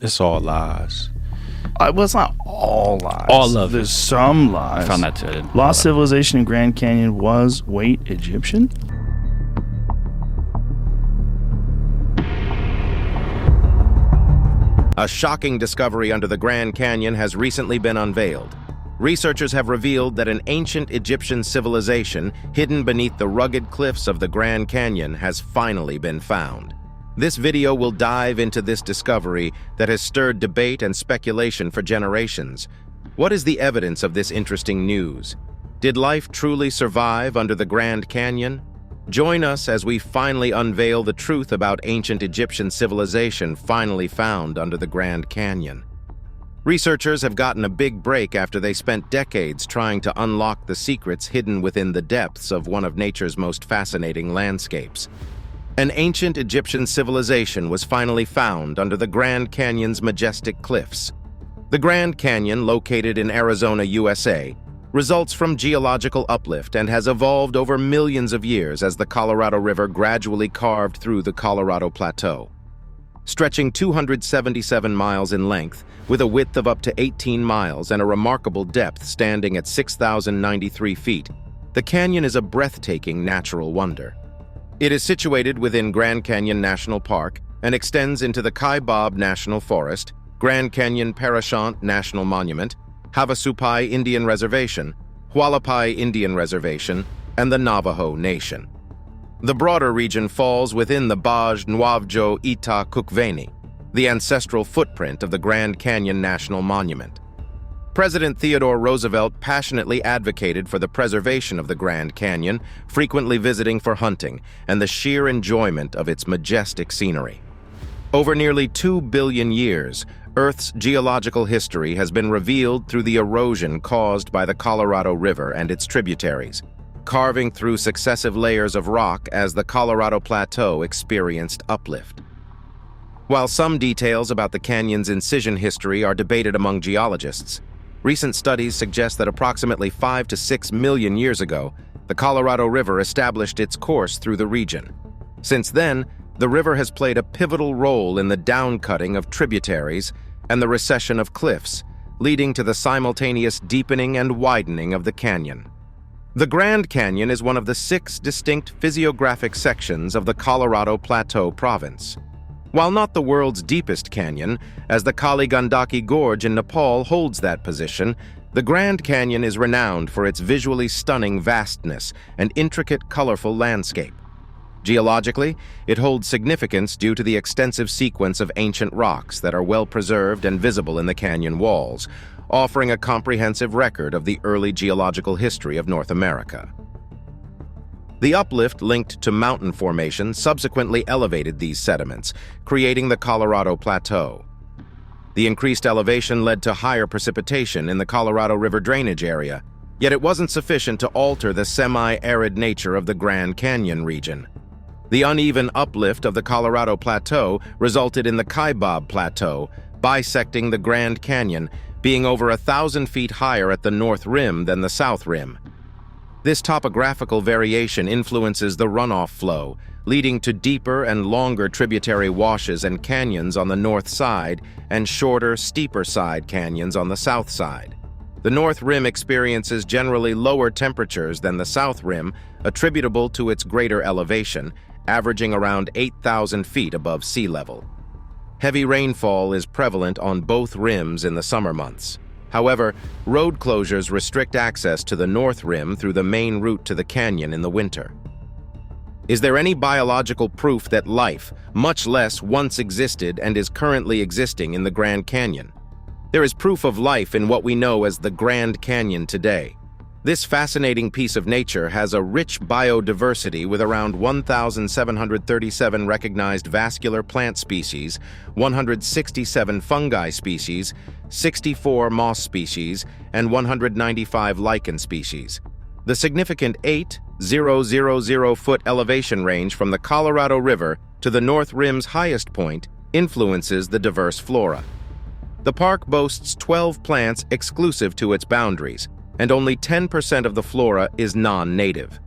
It's all lies. Well, it's not all lies. All of There's it. some lies. I found that too. I didn't Lost civilization in Grand Canyon was, wait, Egyptian? A shocking discovery under the Grand Canyon has recently been unveiled. Researchers have revealed that an ancient Egyptian civilization hidden beneath the rugged cliffs of the Grand Canyon has finally been found. This video will dive into this discovery that has stirred debate and speculation for generations. What is the evidence of this interesting news? Did life truly survive under the Grand Canyon? Join us as we finally unveil the truth about ancient Egyptian civilization finally found under the Grand Canyon. Researchers have gotten a big break after they spent decades trying to unlock the secrets hidden within the depths of one of nature's most fascinating landscapes. An ancient Egyptian civilization was finally found under the Grand Canyon's majestic cliffs. The Grand Canyon, located in Arizona, USA, results from geological uplift and has evolved over millions of years as the Colorado River gradually carved through the Colorado Plateau. Stretching 277 miles in length, with a width of up to 18 miles and a remarkable depth standing at 6,093 feet, the canyon is a breathtaking natural wonder. It is situated within Grand Canyon National Park and extends into the Kaibab National Forest, Grand Canyon Parashant National Monument, Havasupai Indian Reservation, Hualapai Indian Reservation, and the Navajo Nation. The broader region falls within the Baaj Nwaavjo I'tah Kukveni, the ancestral footprint of the Grand Canyon National Monument. President Theodore Roosevelt passionately advocated for the preservation of the Grand Canyon, frequently visiting for hunting and the sheer enjoyment of its majestic scenery. Over nearly 2 billion years, Earth's geological history has been revealed through the erosion caused by the Colorado River and its tributaries, carving through successive layers of rock as the Colorado Plateau experienced uplift. While some details about the canyon's incision history are debated among geologists, recent studies suggest that approximately 5 to 6 million years ago, the Colorado River established its course through the region. Since then, the river has played a pivotal role in the downcutting of tributaries and the recession of cliffs, leading to the simultaneous deepening and widening of the canyon. The Grand Canyon is one of the 6 distinct physiographic sections of the Colorado Plateau province. While not the world's deepest canyon, as the Kali Gandaki Gorge in Nepal holds that position, the Grand Canyon is renowned for its visually stunning vastness and intricate, colorful landscape. Geologically, it holds significance due to the extensive sequence of ancient rocks that are well preserved and visible in the canyon walls, offering a comprehensive record of the early geological history of North America. The uplift linked to mountain formation subsequently elevated these sediments, creating the Colorado Plateau. The increased elevation led to higher precipitation in the Colorado River drainage area, yet it wasn't sufficient to alter the semi-arid nature of the Grand Canyon region. The uneven uplift of the Colorado Plateau resulted in the Kaibab Plateau, bisecting the Grand Canyon, being over 1,000 feet higher at the north rim than the south rim. This topographical variation influences the runoff flow, leading to deeper and longer tributary washes and canyons on the north side and shorter, steeper side canyons on the south side. The north rim experiences generally lower temperatures than the south rim, attributable to its greater elevation, averaging around 8,000 feet above sea level. Heavy rainfall is prevalent on both rims in the summer months. However, road closures restrict access to the north rim through the main route to the canyon in the winter. Is there any biological proof that life, much less once existed and is currently existing in the Grand Canyon? There is proof of life in what we know as the Grand Canyon today. This fascinating piece of nature has a rich biodiversity with around 1,737 recognized vascular plant species, 167 fungi species, 64 moss species, and 195 lichen species. The significant 8,000-foot elevation range from the Colorado River to the North Rim's highest point influences the diverse flora. The park boasts 12 plants exclusive to its boundaries, and only 10% of the flora is non-native.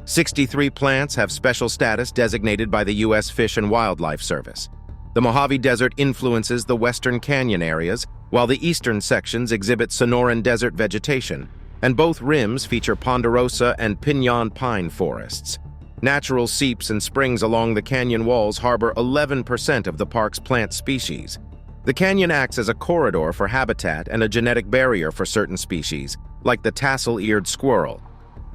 63 plants have special status designated by the U.S. Fish and Wildlife Service. The Mojave Desert influences the western canyon areas, while the eastern sections exhibit Sonoran desert vegetation, and both rims feature ponderosa and piñon pine forests. Natural seeps and springs along the canyon walls harbor 11% of the park's plant species. The canyon acts as a corridor for habitat and a genetic barrier for certain species, like the tassel-eared squirrel.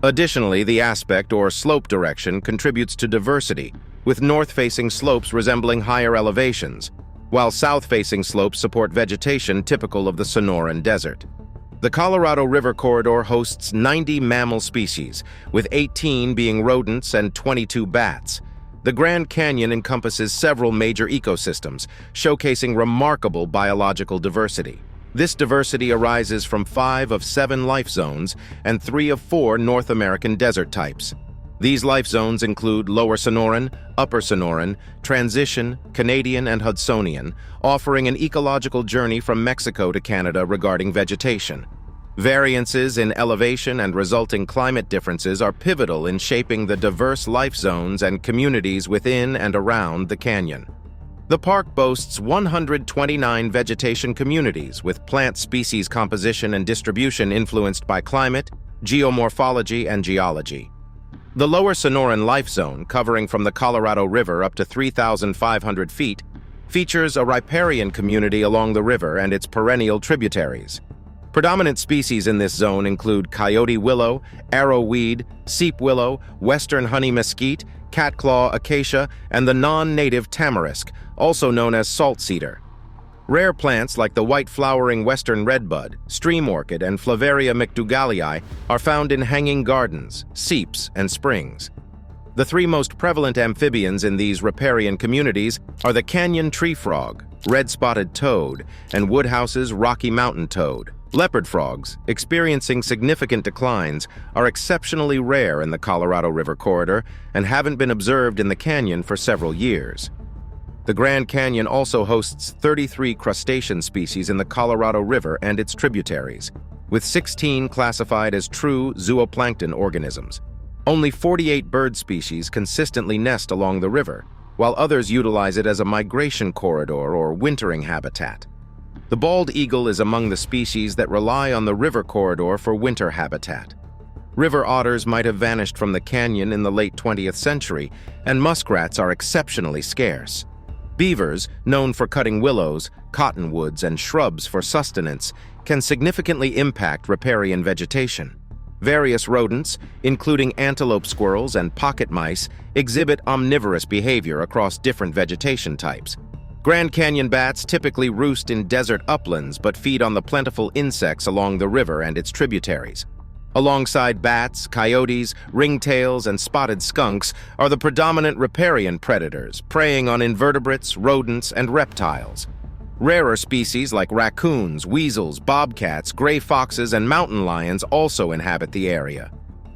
Additionally, the aspect or slope direction contributes to diversity, with north-facing slopes resembling higher elevations, while south-facing slopes support vegetation typical of the Sonoran Desert. The Colorado River corridor hosts 90 mammal species, with 18 being rodents and 22 bats. The Grand Canyon encompasses several major ecosystems, showcasing remarkable biological diversity. This diversity arises from 5 of 7 life zones and 3 of 4 North American desert types. These life zones include Lower Sonoran, Upper Sonoran, Transition, Canadian, and Hudsonian, offering an ecological journey from Mexico to Canada regarding vegetation. Variances in elevation and resulting climate differences are pivotal in shaping the diverse life zones and communities within and around the canyon. The park boasts 129 vegetation communities with plant species composition and distribution influenced by climate, geomorphology, and geology. The Lower Sonoran Life Zone, covering from the Colorado River up to 3,500 feet, features a riparian community along the river and its perennial tributaries. Predominant species in this zone include coyote willow, arrowweed, seep willow, western honey mesquite, catclaw acacia, and the non-native tamarisk, also known as salt cedar. Rare plants like the white-flowering western redbud, stream orchid, and Flavaria mcdougallii are found in hanging gardens, seeps, and springs. The 3 most prevalent amphibians in these riparian communities are the canyon tree frog, red-spotted toad, and Woodhouse's Rocky Mountain toad. Leopard frogs, experiencing significant declines, are exceptionally rare in the Colorado River corridor and haven't been observed in the canyon for several years. The Grand Canyon also hosts 33 crustacean species in the Colorado River and its tributaries, with 16 classified as true zooplankton organisms. Only 48 bird species consistently nest along the river, while others utilize it as a migration corridor or wintering habitat. The bald eagle is among the species that rely on the river corridor for winter habitat. River otters might have vanished from the canyon in the late 20th century, and muskrats are exceptionally scarce. Beavers, known for cutting willows, cottonwoods, and shrubs for sustenance, can significantly impact riparian vegetation. Various rodents, including antelope squirrels and pocket mice, exhibit omnivorous behavior across different vegetation types. Grand Canyon bats typically roost in desert uplands but feed on the plentiful insects along the river and its tributaries. Alongside bats, coyotes, ringtails, and spotted skunks are the predominant riparian predators, preying on invertebrates, rodents, and reptiles. Rarer species like raccoons, weasels, bobcats, gray foxes, and mountain lions also inhabit the area.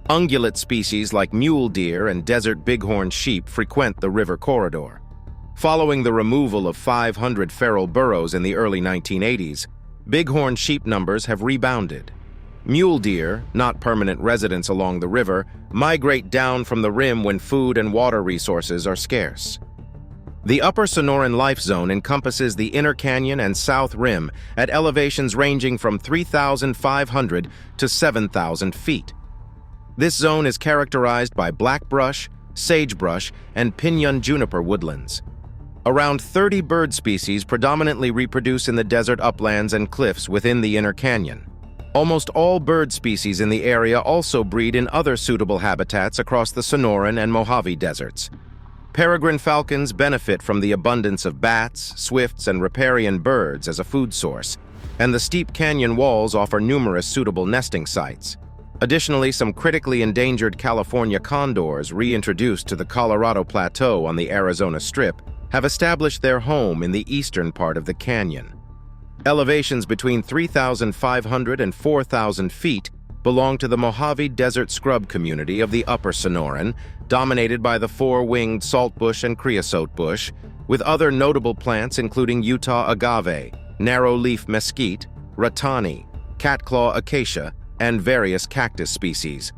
Ungulate species like mule deer and desert bighorn sheep frequent the river corridor. Following the removal of 500 feral burrows in the early 1980s, bighorn sheep numbers have rebounded. Mule deer, not permanent residents along the river, migrate down from the rim when food and water resources are scarce. The Upper Sonoran Life Zone encompasses the Inner Canyon and South Rim at elevations ranging from 3,500 to 7,000 feet. This zone is characterized by blackbrush, sagebrush, and pinyon juniper woodlands. Around 30 bird species predominantly reproduce in the desert uplands and cliffs within the Inner Canyon. Almost all bird species in the area also breed in other suitable habitats across the Sonoran and Mojave deserts. Peregrine falcons benefit from the abundance of bats, swifts, and riparian birds as a food source, and the steep canyon walls offer numerous suitable nesting sites. Additionally, some critically endangered California condors reintroduced to the Colorado Plateau on the Arizona Strip have established their home in the eastern part of the canyon. Elevations between 3,500 and 4,000 feet belong to the Mojave Desert scrub community of the Upper Sonoran, dominated by the four-winged saltbush and creosote bush, with other notable plants including Utah agave, narrow-leaf mesquite, ratani, catclaw acacia, and various cactus species.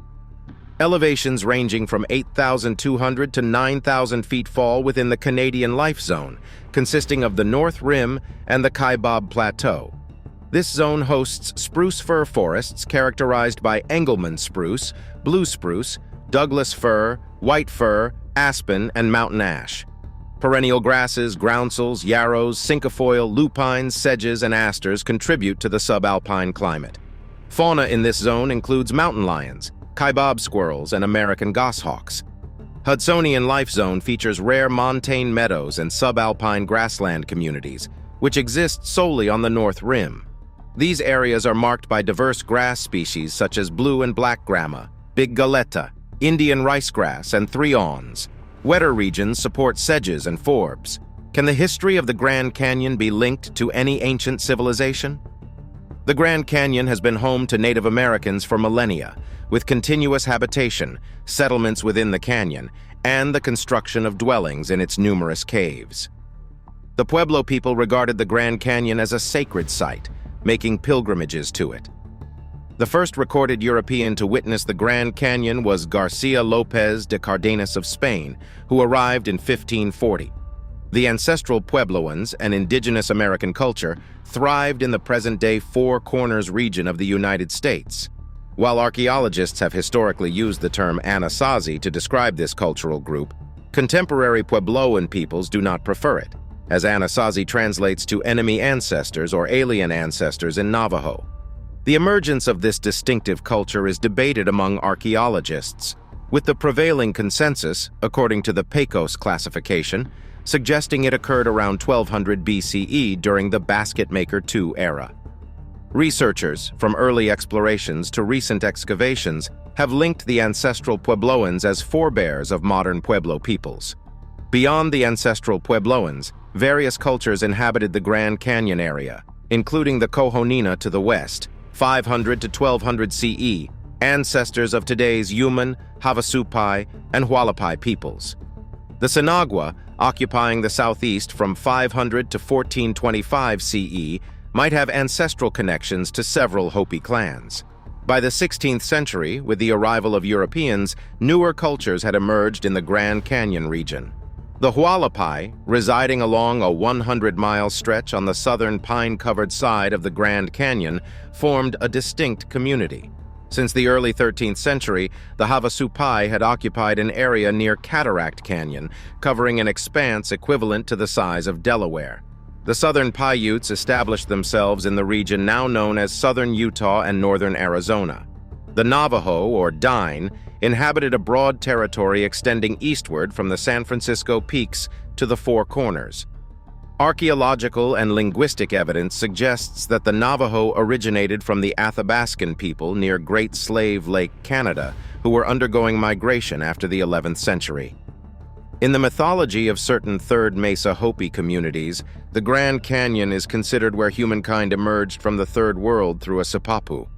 Elevations ranging from 8,200 to 9,000 feet fall within the Canadian Life Zone, consisting of the North Rim and the Kaibab Plateau. This zone hosts spruce fir forests characterized by Engelmann spruce, blue spruce, Douglas fir, white fir, aspen, and mountain ash. Perennial grasses, groundsels, yarrows, cinquefoil, lupines, sedges, and asters contribute to the subalpine climate. Fauna in this zone includes mountain lions, Kaibab squirrels, and American goshawks. Hudsonian Life Zone features rare montane meadows and subalpine grassland communities, which exist solely on the North Rim. These areas are marked by diverse grass species such as blue and black grama, big galleta, Indian ricegrass, and threons. Wetter regions support sedges and forbs. Can the history of the Grand Canyon be linked to any ancient civilization? The Grand Canyon has been home to Native Americans for millennia, with continuous habitation, settlements within the canyon, and the construction of dwellings in its numerous caves. The Pueblo people regarded the Grand Canyon as a sacred site, making pilgrimages to it. The first recorded European to witness the Grand Canyon was Garcia López de Cardenas of Spain, who arrived in 1540. The ancestral Puebloans, an indigenous American culture, thrived in the present-day Four Corners region of the United States. While archaeologists have historically used the term Anasazi to describe this cultural group, contemporary Puebloan peoples do not prefer it, as Anasazi translates to enemy ancestors or alien ancestors in Navajo. The emergence of this distinctive culture is debated among archaeologists, with the prevailing consensus, according to the Pecos classification, suggesting it occurred around 1200 BCE during the Basket Maker II era. Researchers, from early explorations to recent excavations, have linked the ancestral Puebloans as forebears of modern Pueblo peoples. Beyond the ancestral Puebloans, various cultures inhabited the Grand Canyon area, including the Kohonina to the west, 500 to 1200 CE, ancestors of today's Yuman, Havasupai, and Hualapai peoples. The Sinagua, occupying the southeast from 500 to 1425 CE, might have ancestral connections to several Hopi clans. By the 16th century, with the arrival of Europeans, newer cultures had emerged in the Grand Canyon region. The Hualapai, residing along a 100-mile stretch on the southern pine-covered side of the Grand Canyon, formed a distinct community. Since the early 13th century, the Havasupai had occupied an area near Cataract Canyon, covering an expanse equivalent to the size of Delaware. The Southern Paiutes established themselves in the region now known as southern Utah and northern Arizona. The Navajo, or Dine, inhabited a broad territory extending eastward from the San Francisco Peaks to the Four Corners. Archaeological and linguistic evidence suggests that the Navajo originated from the Athabascan people near Great Slave Lake, Canada, who were undergoing migration after the 11th century. In the mythology of certain Third Mesa Hopi communities, the Grand Canyon is considered where humankind emerged from the Third World through a sipapu.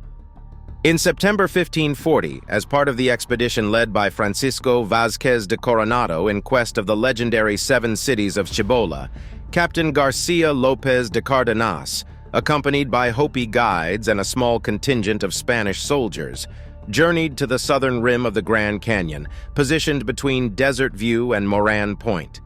In September 1540, as part of the expedition led by Francisco Vázquez de Coronado in quest of the legendary Seven Cities of Cibola, Captain Garcia López de Cardenas, accompanied by Hopi guides and a small contingent of Spanish soldiers, journeyed to the southern rim of the Grand Canyon, positioned between Desert View and Moran Point.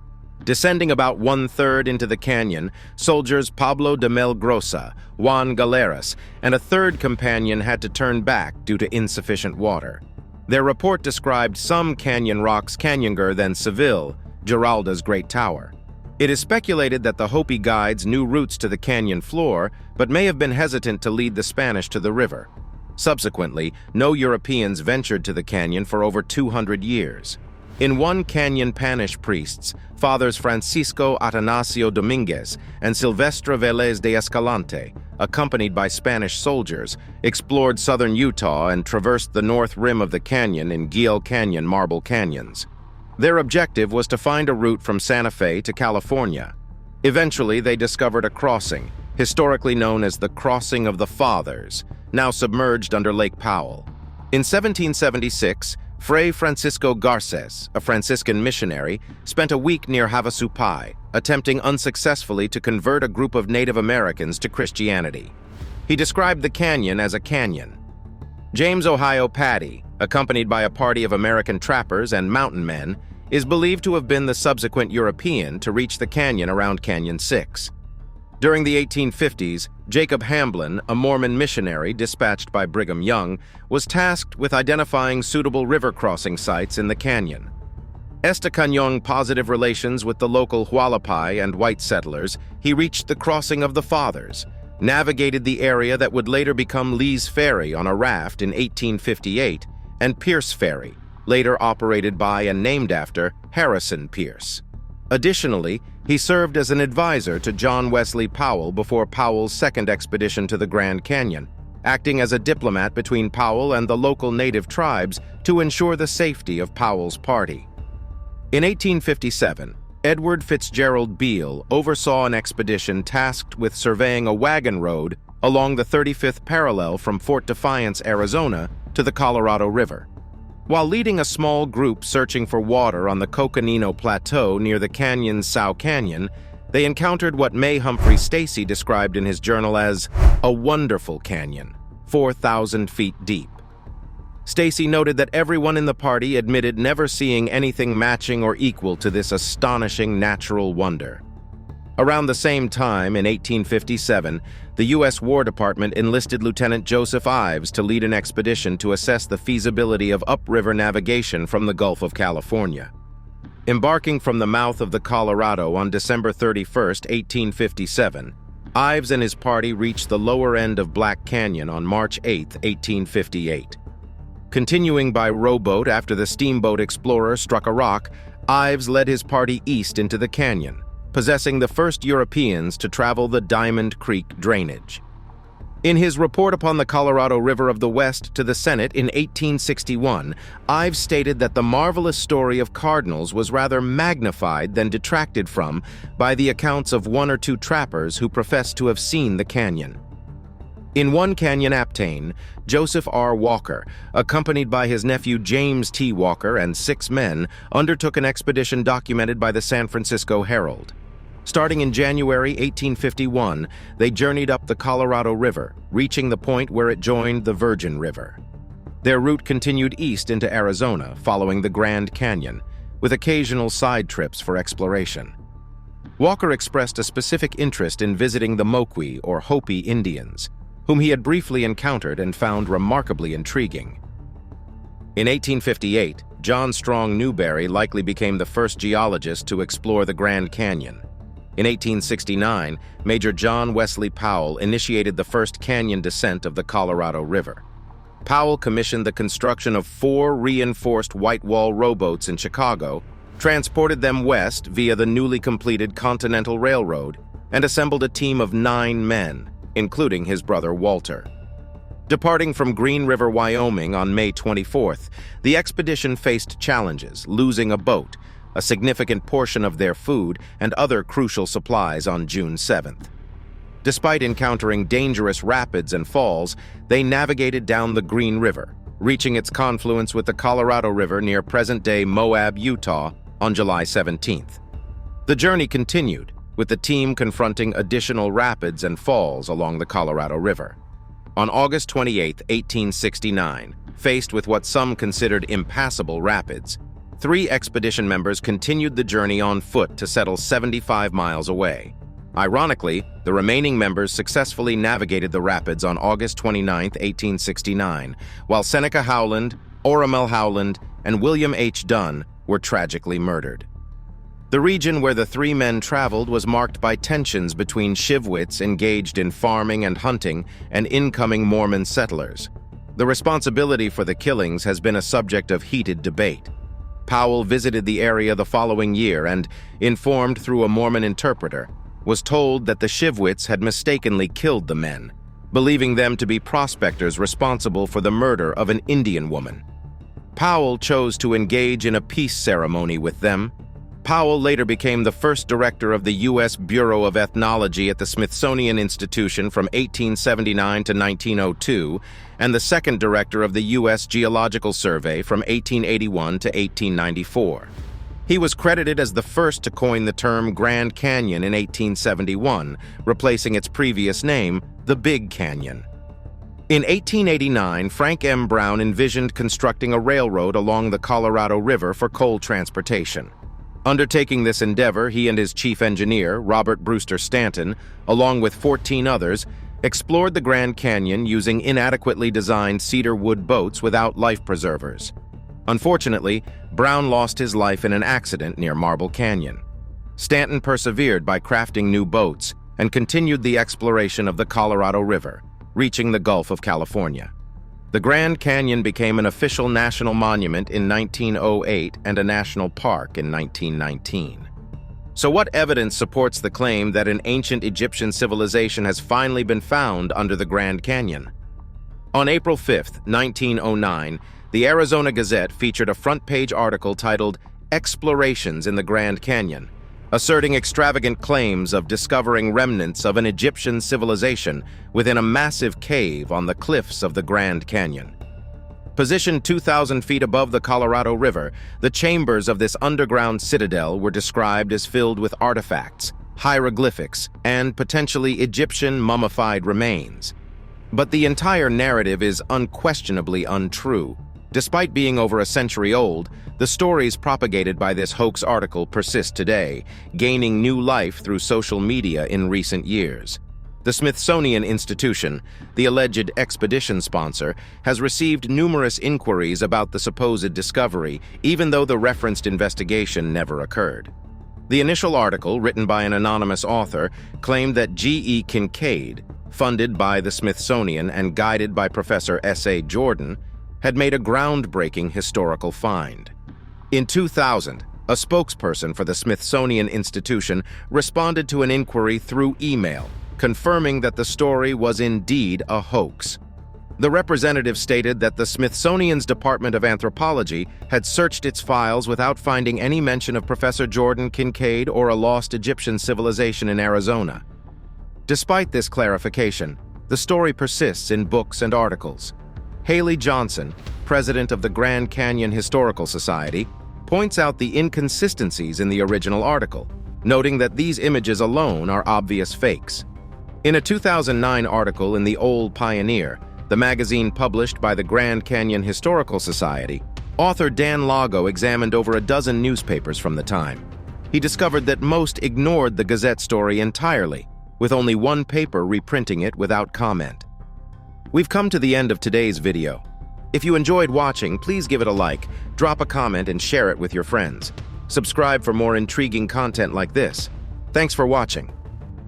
Descending about one-third into the canyon, soldiers Pablo de Melgrosa, Juan Galeras, and a third companion had to turn back due to insufficient water. Their report described some canyon rocks canyonner than Seville, Giralda's Great Tower. It is speculated that the Hopi guides knew routes to the canyon floor, but may have been hesitant to lead the Spanish to the river. Subsequently, no Europeans ventured to the canyon for over 200 years. In one canyon Panish priests, Fathers Francisco Atanasio Dominguez and Silvestre Vélez de Escalante, accompanied by Spanish soldiers, explored southern Utah and traversed the north rim of the canyon in Guil Canyon Marble Canyons. Their objective was to find a route from Santa Fe to California. Eventually, they discovered a crossing, historically known as the Crossing of the Fathers, now submerged under Lake Powell. In 1776, Fray Francisco Garces, a Franciscan missionary, spent a week near Havasupai, attempting unsuccessfully to convert a group of Native Americans to Christianity. He described the canyon as a canyon. James Ohio Paddy, accompanied by a party of American trappers and mountain men, is believed to have been the subsequent European to reach the canyon around Canyon 6. During the 1850s, Jacob Hamblin, a Mormon missionary dispatched by Brigham Young, was tasked with identifying suitable river crossing sites in the canyon. Estacañong positive relations with the local Hualapai and white settlers, he reached the crossing of the Fathers, navigated the area that would later become Lee's Ferry on a raft in 1858, and Pierce Ferry, later operated by and named after Harrison Pierce. Additionally, he served as an advisor to John Wesley Powell before Powell's second expedition to the Grand Canyon, acting as a diplomat between Powell and the local native tribes to ensure the safety of Powell's party. In 1857, Edward Fitzgerald Beale oversaw an expedition tasked with surveying a wagon road along the 35th parallel from Fort Defiance, Arizona, to the Colorado River. While leading a small group searching for water on the Coconino Plateau near the canyon's Sow Canyon, they encountered what May Humphrey Stacy described in his journal as a wonderful canyon, 4,000 feet deep. Stacy noted that everyone in the party admitted never seeing anything matching or equal to this astonishing natural wonder. Around the same time, in 1857, the U.S. War Department enlisted Lieutenant Joseph Ives to lead an expedition to assess the feasibility of upriver navigation from the Gulf of California. Embarking from the mouth of the Colorado on December 31, 1857, Ives and his party reached the lower end of Black Canyon on March 8, 1858. Continuing by rowboat after the steamboat explorer struck a rock, Ives led his party east into the canyon, possessing the first Europeans to travel the Diamond Creek drainage. In his report upon the Colorado River of the West to the Senate in 1861, Ives stated that the marvelous story of cardinals was rather magnified than detracted from by the accounts of one or two trappers who professed to have seen the canyon. In one canyon aptane, Joseph R. Walker, accompanied by his nephew James T. Walker and 6 men, undertook an expedition documented by the San Francisco Herald. Starting in January 1851, they journeyed up the Colorado River, reaching the point where it joined the Virgin River. Their route continued east into Arizona, following the Grand Canyon, with occasional side trips for exploration. Walker expressed a specific interest in visiting the Moqui or Hopi Indians, whom he had briefly encountered and found remarkably intriguing. In 1858, John Strong Newberry likely became the first geologist to explore the Grand Canyon. In 1869, Major John Wesley Powell initiated the first canyon descent of the Colorado River. Powell commissioned the construction of 4 reinforced white wall rowboats in Chicago, transported them west via the newly completed Continental Railroad, and assembled a team of 9 men, including his brother Walter. Departing from Green River, Wyoming on May 24th, the expedition faced challenges, losing a boat, a significant portion of their food, and other crucial supplies on June 7th. Despite encountering dangerous rapids and falls, they navigated down the Green River, reaching its confluence with the Colorado River near present-day Moab, Utah, on July 17th. The journey continued, with the team confronting additional rapids and falls along the Colorado River. On August 28, 1869, faced with what some considered impassable rapids, 3 expedition members continued the journey on foot to settle 75 miles away. Ironically, the remaining members successfully navigated the rapids on August 29, 1869, while Seneca Howland, Oramel Howland, and William H. Dunn were tragically murdered. The region where the 3 men traveled was marked by tensions between Shivwits engaged in farming and hunting and incoming Mormon settlers. The responsibility for the killings has been a subject of heated debate. Powell visited the area the following year and, informed through a Mormon interpreter, was told that the Shivwits had mistakenly killed the men, believing them to be prospectors responsible for the murder of an Indian woman. Powell chose to engage in a peace ceremony with them. Powell later became the first director of the U.S. Bureau of Ethnology at the Smithsonian Institution from 1879 to 1902, and the second director of the U.S. Geological Survey from 1881 to 1894. He was credited as the first to coin the term Grand Canyon in 1871, replacing its previous name, the Big Canyon. In 1889, Frank M. Brown envisioned constructing a railroad along the Colorado River for coal transportation. Undertaking this endeavor, he and his chief engineer, Robert Brewster Stanton, along with 14 others, explored the Grand Canyon using inadequately designed cedar wood boats without life preservers. Unfortunately, Brown lost his life in an accident near Marble Canyon. Stanton persevered by crafting new boats and continued the exploration of the Colorado River, reaching the Gulf of California. The Grand Canyon became an official national monument in 1908 and a national park in 1919. So what evidence supports the claim that an ancient Egyptian civilization has finally been found under the Grand Canyon? On April 5, 1909, the Arizona Gazette featured a front-page article titled "Explorations in the Grand Canyon," asserting extravagant claims of discovering remnants of an Egyptian civilization within a massive cave on the cliffs of the Grand Canyon. Positioned 2,000 feet above the Colorado River, the chambers of this underground citadel were described as filled with artifacts, hieroglyphics, and potentially Egyptian mummified remains. But the entire narrative is unquestionably untrue. Despite being over a century old, the stories propagated by this hoax article persist today, gaining new life through social media in recent years. The Smithsonian Institution, the alleged expedition sponsor, has received numerous inquiries about the supposed discovery, even though the referenced investigation never occurred. The initial article, written by an anonymous author, claimed that G.E. Kincaid, funded by the Smithsonian and guided by Professor S.A. Jordan, had made a groundbreaking historical find. In 2000, a spokesperson for the Smithsonian Institution responded to an inquiry through email, confirming that the story was indeed a hoax. The representative stated that the Smithsonian's Department of Anthropology had searched its files without finding any mention of Professor Jordan Kincaid or a lost Egyptian civilization in Arizona. Despite this clarification, the story persists in books and articles. Haley Johnson, president of the Grand Canyon Historical Society, points out the inconsistencies in the original article, noting that these images alone are obvious fakes. In a 2009 article in the Old Pioneer, the magazine published by the Grand Canyon Historical Society, author Dan Lago examined over a dozen newspapers from the time. He discovered that most ignored the Gazette story entirely, with only one paper reprinting it without comment. We've come to the end of today's video. If you enjoyed watching, please give it a like, drop a comment, and share it with your friends. Subscribe for more intriguing content like this. Thanks for watching.